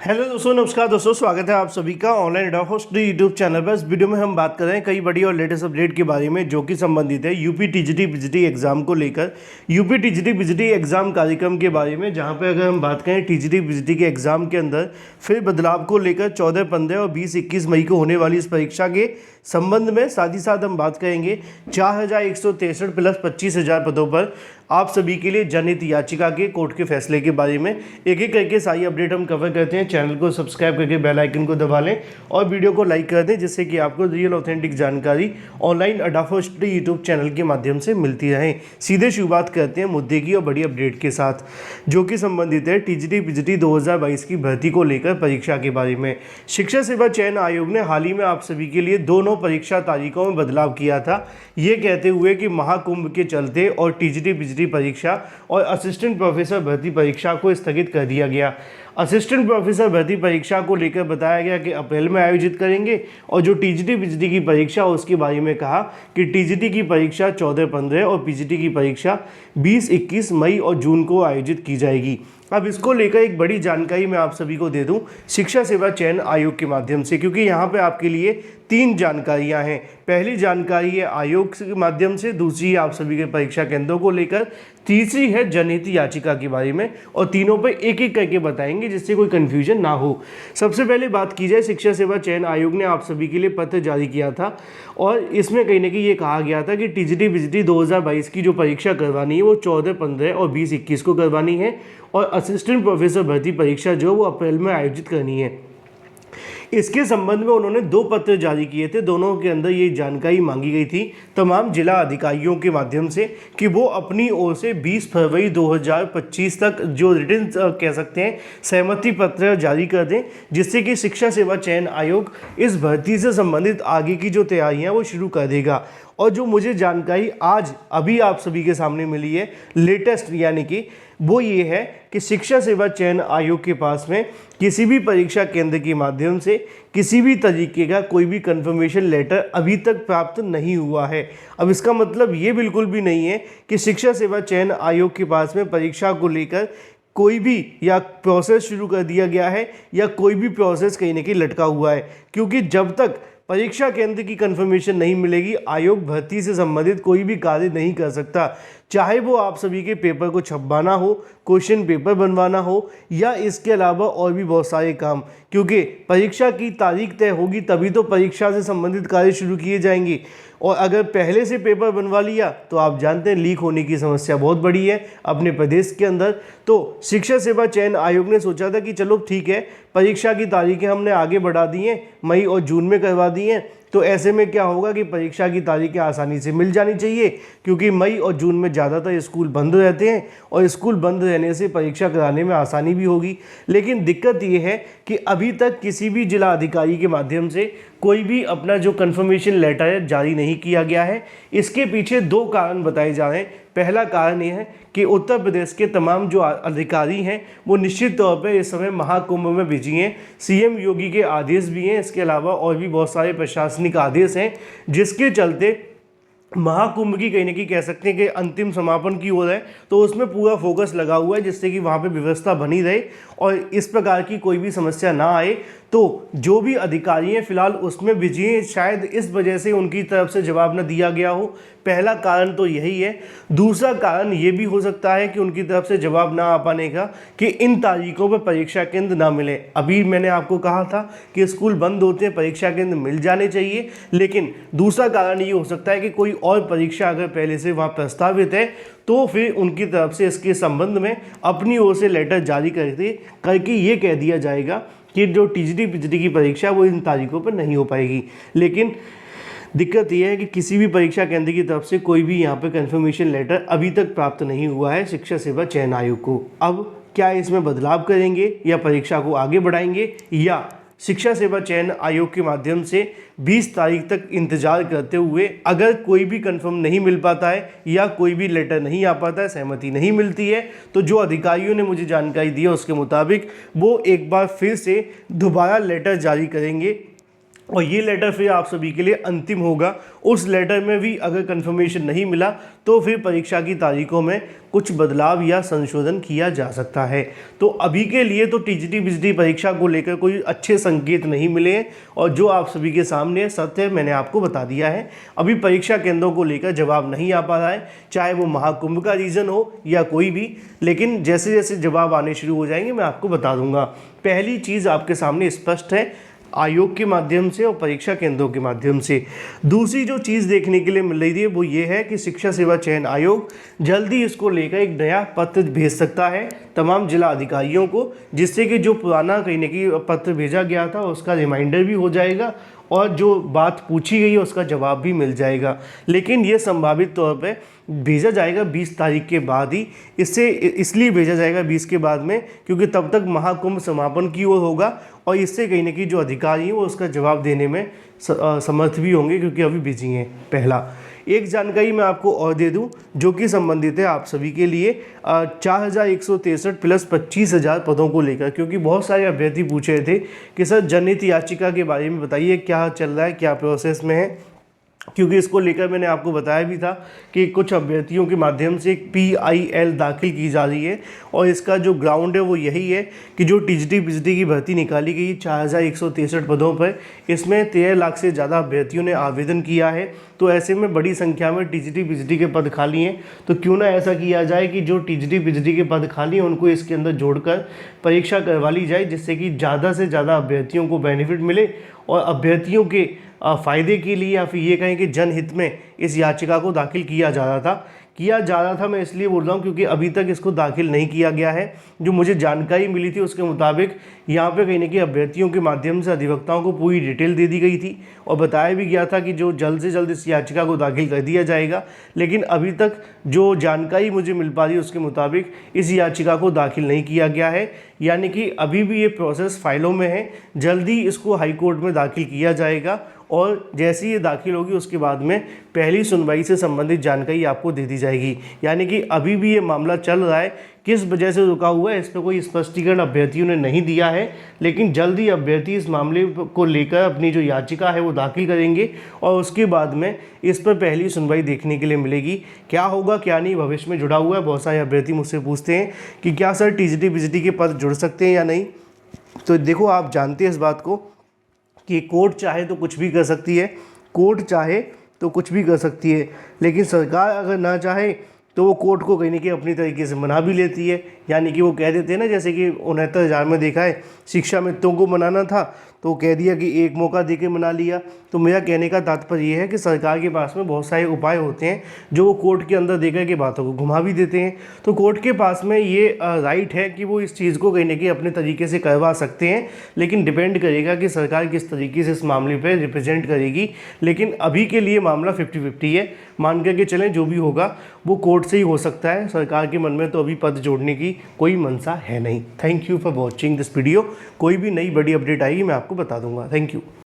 Hello दोस्तों, नमस्कार दोस्तों, स्वागत है आप सभी का ऑनलाइन एडा होस्ट यूट्यूब चैनल पर। इस वीडियो में हम बात कर रहे हैं कई बड़ी और लेटेस्ट अपडेट के बारे में जो कि संबंधित है यूपी टीजीटी पीजीटी एग्जाम को लेकर। यूपी टीजीटी पीजीटी एग्जाम कार्यक्रम के बारे में, जहां पे अगर हम बात करें टीजीटी पीजीटी के एग्जाम के अंदर फिर बदलाव को लेकर 14, 15 और 20, 21 मई को होने वाली इस परीक्षा के संबंध में साथ ही साथ हम बात करेंगे 4163 प्लस 25,000 पदों पर आप सभी के लिए जनहित याचिका के कोर्ट के फैसले के बारे में एक एक करके सारी अपडेट हम कवर करते हैं। चैनल को सब्सक्राइब करके बेल आइकन को दबा लें और वीडियो को लाइक कर दें, जिससे कि आपको रियल ऑथेंटिक जानकारी ऑनलाइन अड्डा स्टडी यूट्यूब चैनल के माध्यम से मिलती रहे। सीधे शुरुआत करते हैं मुद्दे की और बड़ी अपडेट के साथ, जो कि संबंधित है टीजीटी पीजीटी 2022 की भर्ती को लेकर परीक्षा के बारे में। शिक्षा सेवा चयन आयोग ने हाल ही में आप सभी के लिए दोनों परीक्षा तारीखों में बदलाव किया था, ये कहते हुए कि महाकुंभ के चलते और टीजीटी पीजीटी परीक्षा और असिस्टेंट प्रोफेसर भर्ती परीक्षा को स्थगित कर दिया गया। असिस्टेंट प्रोफेसर भर्ती परीक्षा को लेकर बताया गया कि अप्रैल में आयोजित करेंगे, और जो टीजीटी पीजीटी की परीक्षा उसके बारे में कहा कि टीजीटी की परीक्षा 14, 15 और पीजीटी की परीक्षा 20, 21 मई और जून को आयोजित की जाएगी। अब इसको लेकर एक बड़ी जानकारी मैं आप सभी को दे दूं शिक्षा सेवा चयन आयोग के माध्यम से, क्योंकि यहाँ पे आपके लिए 3 जानकारियाँ हैं। पहली जानकारी है आयोग के माध्यम से, दूसरी है आप सभी के परीक्षा केंद्रों को लेकर, तीसरी है जनहित याचिका के बारे में, और तीनों पे एक एक करके बताएंगे जिससे कोई कन्फ्यूजन ना हो। सबसे पहले बात की जाए, शिक्षा सेवा चयन आयोग ने आप सभी के लिए पत्र जारी किया था और इसमें कहीं ना कहीं ये कहा गया था कि टीजीटी पीजीटी 2022 की जो परीक्षा करवानी है वो 14, 15 और 20, 21 को करवानी है, और असिस्टेंट प्रोफेसर भर्ती परीक्षा जो वो अप्रैल में आयोजित करनी है। इसके संबंध में उन्होंने 2 पत्र जारी किए थे। दोनों के अंदर ये जानकारी मांगी गई थी तमाम जिला अधिकारियों के माध्यम से कि वो अपनी ओर से 20 फरवरी 2025 तक जो रिटन कह सकते हैं सहमति पत्र जारी कर दें, जिससे कि शिक्षा सेवा चयन आयोग इस भर्ती से संबंधित आगे की जो तैयारियां वो शुरू कर देगा। और जो मुझे जानकारी आज अभी आप सभी के सामने मिली है लेटेस्ट, यानी कि वो ये है कि शिक्षा सेवा चयन आयोग के पास में किसी भी परीक्षा केंद्र के माध्यम से किसी भी तरीके का कोई भी कंफर्मेशन लेटर अभी तक प्राप्त नहीं हुआ है। अब इसका मतलब ये बिल्कुल भी नहीं है कि शिक्षा सेवा चयन आयोग के पास में परीक्षा को लेकर कोई भी या प्रोसेस शुरू कर दिया गया है या कोई भी प्रोसेस कहीं ना कहीं लटका हुआ है, क्योंकि जब तक परीक्षा केंद्र की कंफर्मेशन नहीं मिलेगी आयोग भर्ती से संबंधित कोई भी कार्य नहीं कर सकता, चाहे वो आप सभी के पेपर को छपवाना हो, क्वेश्चन पेपर बनवाना हो या इसके अलावा और भी बहुत सारे काम, क्योंकि परीक्षा की तारीख तय होगी तभी तो परीक्षा से संबंधित कार्य शुरू किए जाएंगे। और अगर पहले से पेपर बनवा लिया तो आप जानते हैं लीक होने की समस्या बहुत बड़ी है अपने प्रदेश के अंदर। तो शिक्षा सेवा चयन आयोग ने सोचा था कि चलो ठीक है, परीक्षा की तारीखें हमने आगे बढ़ा दी हैं, मई और जून में करवा दी हैं, तो ऐसे में क्या होगा कि परीक्षा की तारीखें आसानी से मिल जानी चाहिए, क्योंकि मई और जून में ज़्यादातर स्कूल बंद रहते हैं और स्कूल बंद रहने से परीक्षा कराने में आसानी भी होगी। लेकिन दिक्कत ये है कि अभी तक किसी भी जिला अधिकारी के माध्यम से कोई भी अपना जो कंफर्मेशन लेटर है जारी नहीं किया गया है। इसके पीछे 2 कारण बताए जा रहे हैं। पहला कारण ये है कि उत्तर प्रदेश के तमाम जो अधिकारी हैं वो निश्चित तौर पर इस समय महाकुंभ में बिजी हैं। सीएम योगी के आदेश भी हैं, इसके अलावा और भी बहुत सारे प्रशासनिक आदेश हैं, जिसके चलते महाकुंभ की कहीं ना कहीं कह सकते हैं कि अंतिम समापन की ओर है, तो उसमें पूरा फोकस लगा हुआ है जिससे कि वहाँ पे व्यवस्था बनी रहे और इस प्रकार की कोई भी समस्या ना आए। तो जो भी अधिकारी हैं फिलहाल उसमें बिजी हैं, शायद इस वजह से उनकी तरफ से जवाब न दिया गया हो। पहला कारण तो यही है। दूसरा कारण ये भी हो सकता है कि उनकी तरफ से जवाब ना आ पाने का कि इन तारीखों पर परीक्षा केंद्र ना मिले। अभी मैंने आपको कहा था कि स्कूल बंद होते हैं, परीक्षा केंद्र मिल जाने चाहिए, लेकिन दूसरा कारण ये हो सकता है कि कोई और परीक्षा अगर पहले से वहाँ प्रस्तावित है तो फिर उनकी तरफ से इसके संबंध में अपनी ओर से लेटर जारी करके ये कह दिया जाएगा कि जो टीजीटी पीजीटी की परीक्षा वो इन तारीखों पर नहीं हो पाएगी। लेकिन दिक्कत यह है कि किसी भी परीक्षा केंद्र की तरफ से कोई भी यहाँ पे कंफर्मेशन लेटर अभी तक प्राप्त नहीं हुआ है शिक्षा सेवा चयन आयोग को। अब क्या इसमें बदलाव करेंगे या परीक्षा को आगे बढ़ाएंगे, या शिक्षा सेवा चयन आयोग के माध्यम से 20 तारीख तक इंतजार करते हुए अगर कोई भी कंफर्म नहीं मिल पाता है या कोई भी लेटर नहीं आ पाता है, सहमति नहीं मिलती है, तो जो अधिकारियों ने मुझे जानकारी दी है उसके मुताबिक वो एक बार फिर से दोबारा लेटर जारी करेंगे और ये लेटर फिर आप सभी के लिए अंतिम होगा। उस लेटर में भी अगर कंफर्मेशन नहीं मिला तो फिर परीक्षा की तारीखों में कुछ बदलाव या संशोधन किया जा सकता है। तो अभी के लिए तो टीजीटी बीजीटी परीक्षा को लेकर कोई अच्छे संकेत नहीं मिले हैं और जो आप सभी के सामने सत्य मैंने आपको बता दिया है। अभी परीक्षा केंद्रों को लेकर जवाब नहीं आ पा रहा है, चाहे वो महाकुंभ का रीज़न हो या कोई भी, लेकिन जैसे जैसे जवाब आने शुरू हो जाएंगे मैं आपको बता दूंगा। पहली चीज़ आपके सामने स्पष्ट है, आयोग के माध्यम से और परीक्षा केंद्रों के माध्यम से। दूसरी जो चीज़ देखने के लिए मिल रही है वो ये है कि शिक्षा सेवा चयन आयोग जल्दी इसको लेकर एक नया पत्र भेज सकता है तमाम जिला अधिकारियों को, जिससे कि जो पुराना कहीं ना कहीं पत्र भेजा गया था उसका रिमाइंडर भी हो जाएगा और जो बात पूछी गई है उसका जवाब भी मिल जाएगा। लेकिन ये संभावित तौर पे भेजा जाएगा 20 तारीख के बाद ही। इससे इसलिए भेजा जाएगा 20 के बाद में क्योंकि तब तक महाकुंभ समापन की ओर होगा और इससे कहीं ना कहीं जो अधिकारी हैं वो उसका जवाब देने में समर्थ भी होंगे क्योंकि अभी बिजी हैं। पहला एक जानकारी मैं आपको और दे दूं जो कि संबंधित है आप सभी के लिए 4163 प्लस 25,000 पदों को लेकर, क्योंकि बहुत सारे अभ्यर्थी पूछ रहे थे कि सर जनहित याचिका के बारे में बताइए, क्या चल रहा है, क्या प्रोसेस में है। क्योंकि इसको लेकर मैंने आपको बताया भी था कि कुछ अभ्यर्थियों के माध्यम से एक PIL दाखिल की जा रही है और इसका जो ग्राउंड है वो यही है कि जो टीजीटी बीजीटी की भर्ती निकाली गई 4163 पदों पर, इसमें 13 लाख से ज़्यादा अभ्यर्थियों ने आवेदन किया है। तो ऐसे में बड़ी संख्या में टीजीटी बीजीटी के पद खाली हैं, तो क्यों ना ऐसा किया जाए कि जो टीजीटी बीजीटी के पद खाली हैं उनको इसके अंदर जोड़कर परीक्षा करवा ली जाए, जिससे कि ज़्यादा से ज़्यादा अभ्यर्थियों को बेनिफिट मिले और अभ्यर्थियों के फ़ायदे के लिए या फिर ये कहें कि जनहित में इस याचिका को दाखिल किया जा रहा था। मैं इसलिए बोल रहा हूँ क्योंकि अभी तक इसको दाखिल नहीं किया गया है। जो मुझे जानकारी मिली थी उसके मुताबिक यहाँ पे कहीं ना कहीं अभ्यर्थियों के माध्यम से अधिवक्ताओं को पूरी डिटेल दे दी गई थी और बताया भी गया था कि जो जल्द से जल्द इस याचिका को दाखिल कर दिया जाएगा। लेकिन अभी तक जो जानकारी मुझे मिल पा रही है उसके मुताबिक इस याचिका को दाखिल नहीं किया गया है, यानी कि अभी भी ये प्रोसेस फाइलों में है। जल्दी इसको हाई कोर्ट में दाखिल किया जाएगा और जैसे ही ये दाखिल होगी उसके बाद में पहली सुनवाई से संबंधित जानकारी आपको दे दी जाएगी। यानी कि अभी भी ये मामला चल रहा है, किस वजह से रुका हुआ है इस पर कोई स्पष्टीकरण अभ्यर्थियों ने नहीं दिया है। लेकिन जल्दी अभ्यर्थी इस मामले को लेकर अपनी जो याचिका है वो दाखिल करेंगे और उसके बाद में इस पर पहली सुनवाई देखने के लिए मिलेगी। क्या होगा क्या नहीं भविष्य में जुड़ा हुआ है। बहुत सारे अभ्यर्थी मुझसे पूछते हैं कि क्या सर टीजीटी बीजीटी के पद जुड़ सकते हैं या नहीं। तो देखो, आप जानते हैं इस बात को कि कोर्ट चाहे तो कुछ भी कर सकती है, कोर्ट चाहे तो कुछ भी कर सकती है, लेकिन सरकार अगर ना चाहे तो वो कोर्ट को कहीं ना कहीं अपनी तरीके से मना भी लेती है। यानी कि वो कह देते हैं ना, जैसे कि 69,000 में देखा है शिक्षा मित्रों को मनाना था तो कह दिया कि एक मौका देके मना लिया। तो मेरा कहने का तात्पर्य ये है कि सरकार के पास में बहुत सारे उपाय होते हैं जो वो कोर्ट के अंदर देकर के बातों को घुमा भी देते हैं। तो कोर्ट के पास में ये राइट है कि वो इस चीज़ को कहीं ना कहीं अपने तरीके से करवा सकते हैं, लेकिन डिपेंड करेगा कि सरकार किस तरीके से इस मामले पर रिप्रेजेंट करेगी। लेकिन अभी के लिए मामला 50-50 है, मान करके चलें जो भी होगा वो कोर्ट से ही हो सकता है। सरकार के मन में तो अभी पद जोड़ने की कोई मंशा है नहीं। Thank you for watching this video. कोई भी नई बड़ी अपडेट आएगी मैं आपको बता दूंगा। Thank you.